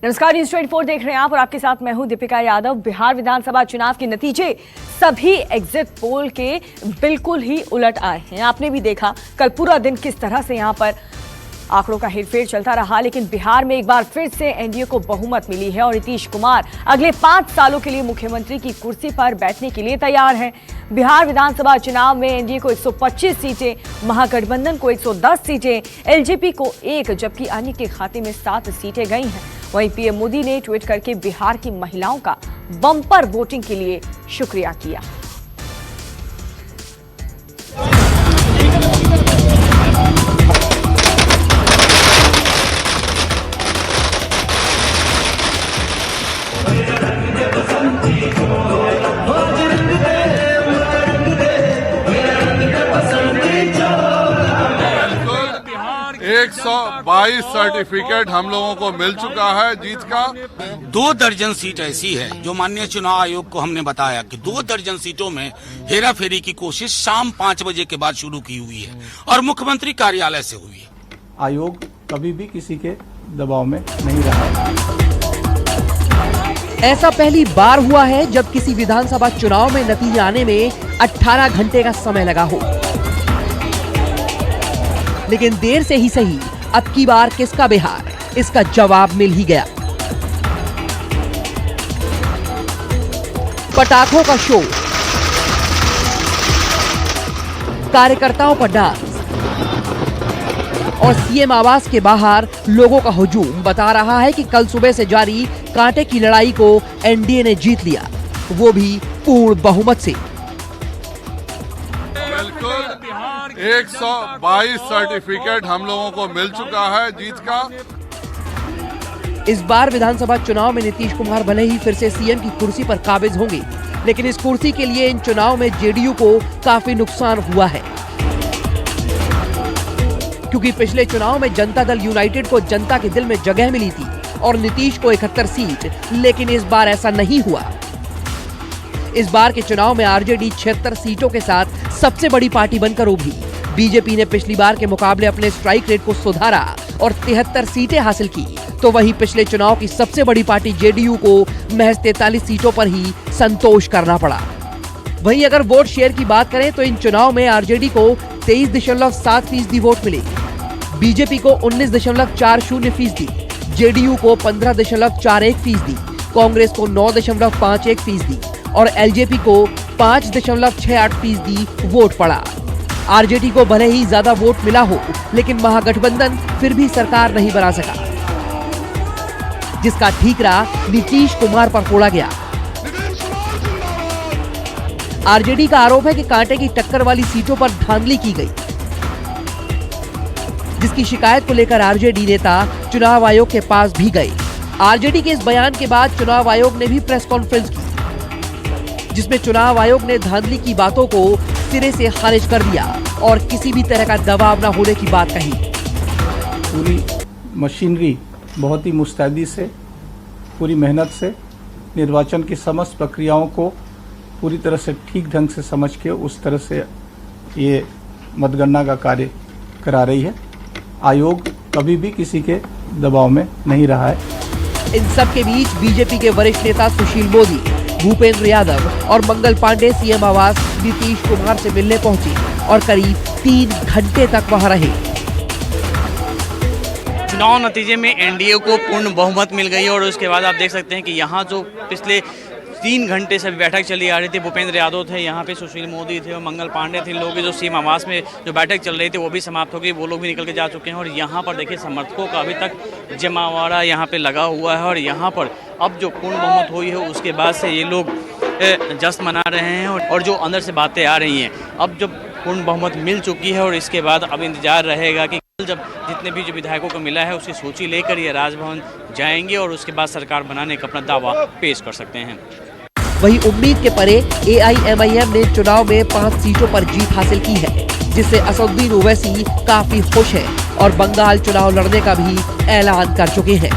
नमस्कार, न्यूज़ 24 देख रहे हैं आप और आपके साथ मैं हूं दीपिका यादव। बिहार विधानसभा चुनाव के नतीजे सभी एग्जिट पोल के बिल्कुल ही उलट आए हैं। आपने भी देखा कल पूरा दिन किस तरह से यहां पर आंकड़ों का हेरफेर चलता रहा, लेकिन बिहार में एक बार फिर से एनडीए को बहुमत मिली है और नीतीश कुमार अगले 5 सालों के लिए मुख्यमंत्री की कुर्सी पर बैठने के लिए तैयार हैं। बिहार विधानसभा चुनाव में एनडीए को 125 सीटें, महागठबंधन को 110 सीटें, एलजेपी को 1 जबकि अन्य के खाते में 7 सीटें गई हैं। वहीं पीएम मोदी ने ट्वीट करके बिहार की महिलाओं का बम्पर वोटिंग के लिए शुक्रिया किया। एक 122 सर्टिफिकेट हम लोगों को मिल चुका है जीत का। 2 दर्जन सीट ऐसी है जो माननीय चुनाव आयोग को हमने बताया कि 2 दर्जन सीटों में हेरा फेरी की कोशिश शाम 5 बजे के बाद शुरू की हुई है और मुख्यमंत्री कार्यालय से हुई है। आयोग कभी भी किसी के दबाव में नहीं रहा। ऐसा पहली बार हुआ है जब किसी विधानसभा चुनाव में नतीजे आने में 18 घंटे का समय लगा हो, लेकिन देर से ही सही अब की बार किसका बिहार, इसका जवाब मिल ही गया। पटाखों का शो, कार्यकर्ताओं का डांस और सीएम आवास के बाहर लोगों का हुजूम बता रहा है कि कल सुबह से जारी कांटे की लड़ाई को एनडीए ने जीत लिया, वो भी पूर्ण बहुमत से। 122 सर्टिफिकेट हम लोगों को मिल चुका है जीत का। इस बार विधानसभा चुनाव में नीतीश कुमार भले ही फिर से सीएम की कुर्सी पर काबिज होंगे, लेकिन इस कुर्सी के लिए इन चुनाव में जेडीयू को काफी नुकसान हुआ है, क्योंकि पिछले चुनाव में जनता दल यूनाइटेड को जनता के दिल में जगह मिली थी और नीतीश को 71 सीट, लेकिन इस बार ऐसा नहीं हुआ। इस बार के चुनाव में आरजेडी 76 सीटों के साथ सबसे बड़ी पार्टी बनकर उभरी। बीजेपी ने पिछली बार के मुकाबले अपने स्ट्राइक रेट को सुधारा और 73 सीटें हासिल की, तो वहीं पिछले चुनाव की सबसे बड़ी पार्टी जेडीयू को महज 43 सीटों पर ही संतोष करना पड़ा। वहीं अगर वोट शेयर की बात करें तो इन चुनाव में आरजेडी को 23.7% वोट मिले, बीजेपी को 19.40%, जेडीयू को 15.41%, कांग्रेस को 9.51% और एलजेपी को 5.68% वोट पड़ा। आरजेडी को भले ही ज्यादा वोट मिला हो, लेकिन महागठबंधन फिर भी सरकार नहीं बना सका, जिसका ठीकरा नीतीश कुमार पर फोड़ा गया। आरजेडी का आरोप है कि कांटे की टक्कर वाली सीटों पर धांधली की गई, जिसकी शिकायत को लेकर आरजेडी नेता चुनाव आयोग के पास भी गए। आरजेडी के इस बयान के बाद चुनाव आयोग ने भी प्रेस कॉन्फ्रेंस की, जिसमें चुनाव आयोग ने धांधली की बातों को सिरे से खारिज कर दिया और किसी भी तरह का दबाव न होने की बात कही। पूरी मशीनरी बहुत ही मुस्तैदी से, पूरी मेहनत से निर्वाचन की समस्त प्रक्रियाओं को पूरी तरह से ठीक ढंग से समझ के उस तरह से ये मतगणना का कार्य करा रही है। आयोग कभी भी किसी के दबाव में नहीं रहा है। इन सब के बीच बीजेपी के वरिष्ठ नेता सुशील मोदी, भूपेंद्र यादव और मंगल पांडे सीएम आवास नीतीश कुमार से मिलने पहुंचे और करीब 3 घंटे तक वहां रहे। चुनाव नतीजे में एनडीए को पूर्ण बहुमत मिल गई और उसके बाद आप देख सकते हैं कि यहाँ जो पिछले 3 घंटे से बैठक चली आ रही थी, भूपेंद्र यादव थे यहाँ पे, सुशील मोदी थे और मंगल पांडे थे, लोग जो सीएम आवास में जो बैठक चल रही थी वो भी समाप्त हो गई, वो लोग भी निकल के जा चुके हैं। और यहाँ पर देखिए समर्थकों का अभी तक जमावड़ा यहाँ पे लगा हुआ है और यहाँ पर अब जो पूर्ण बहुमत हुई है उसके बाद से ये लोग जश्न मना रहे हैं और जो अंदर से बातें आ रही हैं, अब जब पूर्ण बहुमत मिल चुकी है और इसके बाद अब इंतजार रहेगा कि कल जब जितने भी जो विधायकों को मिला है उसकी सूची लेकर ये राजभवन जाएंगे और उसके बाद सरकार बनाने का अपना दावा पेश कर सकते हैं। वहीं उम्मीद के परे एआईएमआईएम ने चुनाव में 5 सीटों पर जीत हासिल की है, जिससे असदुद्दीन ओवैसी काफी खुश है और बंगाल चुनाव लड़ने का भी ऐलान कर चुके हैं।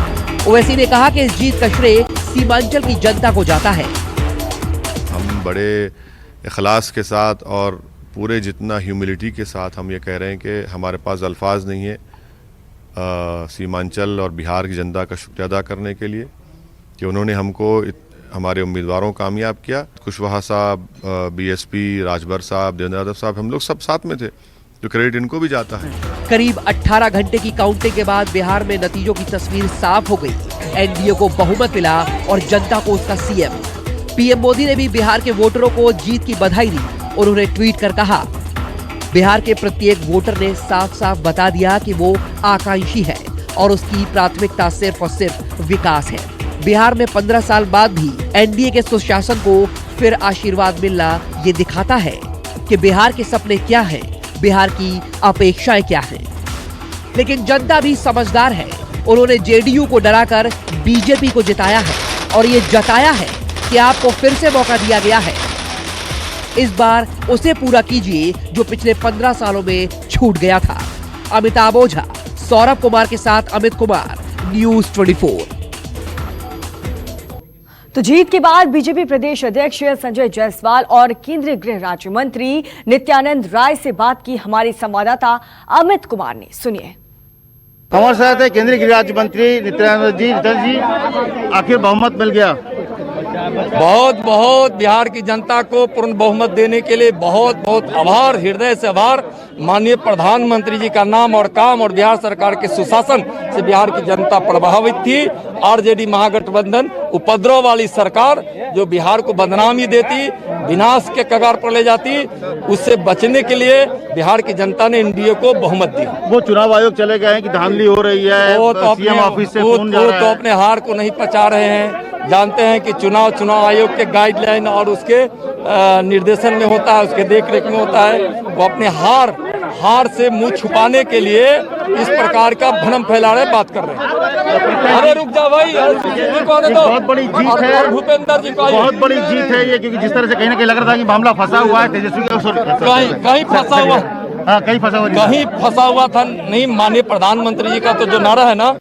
ओवैसी ने कहा कि इस जीत का श्रेय सीमांचल की जनता को जाता है। हम बड़े इखलास के साथ और पूरे जितना ह्यूमिलिटी के साथ हम ये कह रहे हैं कि हमारे पास अल्फाज नहीं है, सीमांचल और बिहार की जनता का शुक्रिया अदा करने के लिए कि उन्होंने हमको हमारे उम्मीदवारों को कामयाब किया। कुशवाहा साहब, बीएसपी, राजभर साहब, देवेंद्र यादव साहब, हम लोग सब साथ में थे, तो क्रेडिट इनको भी जाता है। करीब 18 घंटे की काउंटिंग के बाद बिहार में नतीजों की तस्वीर साफ हो गई। एनडीए को बहुमत मिला और जनता को उसका सीएम। पीएम मोदी ने भी बिहार के वोटरों को जीत की बधाई दी और उन्होंने ट्वीट कर कहा, बिहार के प्रत्येक वोटर ने साफ साफ बता दिया कि वो आकांक्षी है और उसकी प्राथमिकता सिर्फ और सिर्फ विकास है। बिहार में 15 साल बाद भी एनडीए के सुशासन को फिर आशीर्वाद मिलना ये दिखाता है कि बिहार के सपने क्या हैं, बिहार की अपेक्षाएं क्या हैं। लेकिन जनता भी समझदार है। उन्होंने जेडीयू को डराकर बीजेपी को जिताया है और ये जताया है कि आपको फिर से मौका दिया गया है। इस बार उसे पूरा कीजिए जो पिछले 15 सालों में छूट गया था। अमिताभ ओझा, सौरभ कुमार के साथ अमित कुमार, न्यूज़ 24। तो जीत के बाद बीजेपी प्रदेश अध्यक्ष संजय जायसवाल और केंद्रीय गृह राज्य मंत्री नित्यानंद राय से बात की हमारे संवाददाता अमित कुमार ने। सुनिए। हमारे साथ है केंद्रीय गृह राज्य मंत्री नित्यानंद जी। आखिर बहुमत मिल गया। बहुत बहुत बिहार की जनता को पूर्ण बहुमत देने के लिए बहुत बहुत आभार, हृदय से आभार। माननीय प्रधानमंत्री जी का नाम और काम और बिहार सरकार के सुशासन से बिहार की जनता प्रभावित थी। आरजेडी महागठबंधन उपद्रव वाली सरकार जो बिहार को बदनामी देती, विनाश के कगार पर ले जाती, उससे बचने के लिए बिहार की जनता ने एनडीए को बहुमत दी। वो चुनाव आयोग चले गए हैं कि धांधली हो रही है, सीएम ऑफिस से फोन जा रहा है। तो अपने हार को नहीं पचा रहे हैं। जानते हैं कि चुनाव आयोग के गाइडलाइन और उसके निर्देशन में होता है, उसके देखरेख में होता है। वो अपने हार से मुंह छुपाने के लिए इस प्रकार का भ्रम फैला रहे, बात कर रहे हैं। अरे रुक जा भाई, बहुत बड़ी जीत है भूपेंद्र जी, बहुत बड़ी जीत है ये, क्योंकि जिस तरह से कहीं ना कहीं लग रहा था कि मामला फंसा हुआ है तेजस्वी कहीं फंसा हुआ, कहीं फंसा हुआ था नहीं। माननीय प्रधानमंत्री जी का तो जो नारा है ना,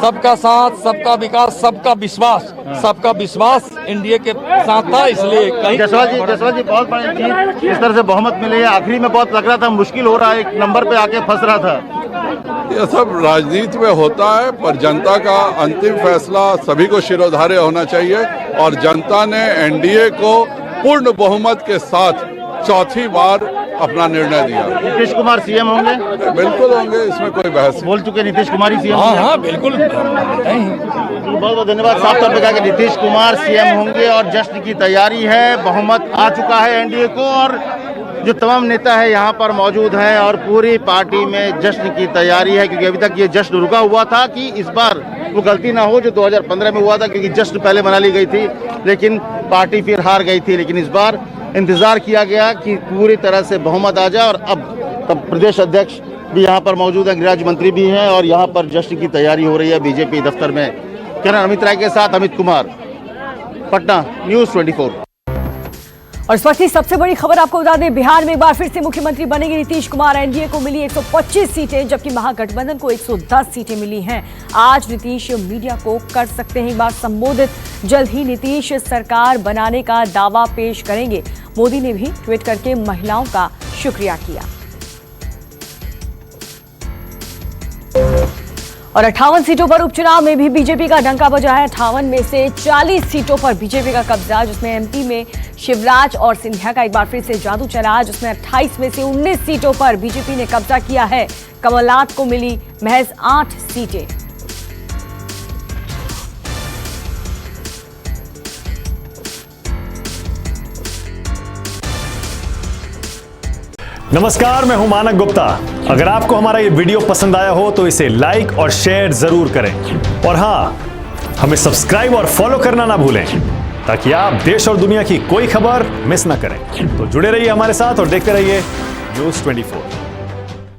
सबका साथ, सबका विकास, सबका विश्वास एनडीए के साथ था, इसलिए कहीं। जसवाल जी बहुत बड़ी जीत, इस तरह से बहुमत मिली है। आखिरी में बहुत लग रहा था मुश्किल हो रहा है, एक नंबर पे आके फंस रहा था। ये सब राजनीति में होता है, पर जनता का अंतिम फैसला सभी को शिरोधार्य होना चाहिए और जनता ने एनडीए को पूर्ण बहुमत के साथ चौथी बार अपना निर्णय दिया। नीतीश कुमार सीएम होंगे? बिल्कुल होंगे, इसमें कोई बहस। बोल चुके नीतीश कुमार ही सीएम? हाँ बिल्कुल। बहुत बहुत धन्यवाद। साफ तौर पे कहा कि नीतीश कुमार सीएम होंगे और जश्न की तैयारी है। बहुमत आ चुका है एनडीए को और जो तमाम नेता है यहाँ पर मौजूद हैं और पूरी पार्टी में जश्न की तैयारी है, क्योंकि अभी तक ये जश्न रुका हुआ था कि इस बार वो गलती ना हो जो 2015 में हुआ था, क्योंकि जश्न पहले मना ली गई थी लेकिन पार्टी फिर हार गई थी। लेकिन इस बार इंतजार किया गया कि पूरी तरह से बहुमत आ जाए और अब प्रदेश अध्यक्ष भी यहाँ पर मौजूद है, गृह राज्य मंत्री भी हैं और यहाँ पर जश्न की तैयारी हो रही है बीजेपी दफ्तर में। कैमरा अमित राय के साथ अमित कुमार, पटना, न्यूज़ 24। और इस वक्त की सबसे बड़ी खबर आपको बता दें, बिहार में एक बार फिर से मुख्यमंत्री बनेंगे नीतीश कुमार। एनडीए को मिली 125 सीटें जबकि महागठबंधन को 110 सीटें मिली हैं। आज नीतीश मीडिया को कर सकते हैं एक बार संबोधित। जल्द ही नीतीश सरकार बनाने का दावा पेश करेंगे। मोदी ने भी ट्वीट करके महिलाओं का शुक्रिया किया। और 58 सीटों पर उपचुनाव में भी बीजेपी का डंका बजा है। 58 में से 40 सीटों पर बीजेपी का कब्जा, जिसमें एमपी में शिवराज और सिंधिया का एक बार फिर से जादू चला, जिसमें 28 में से 19 सीटों पर बीजेपी ने कब्जा किया है। कमलनाथ को मिली महज 8 सीटें। नमस्कार, मैं हूं मानक गुप्ता। अगर आपको हमारा ये वीडियो पसंद आया हो तो इसे लाइक और शेयर जरूर करें और हाँ, हमें सब्सक्राइब और फॉलो करना ना भूलें ताकि आप देश और दुनिया की कोई खबर मिस ना करें। तो जुड़े रहिए हमारे साथ और देखते रहिए न्यूज़ 24।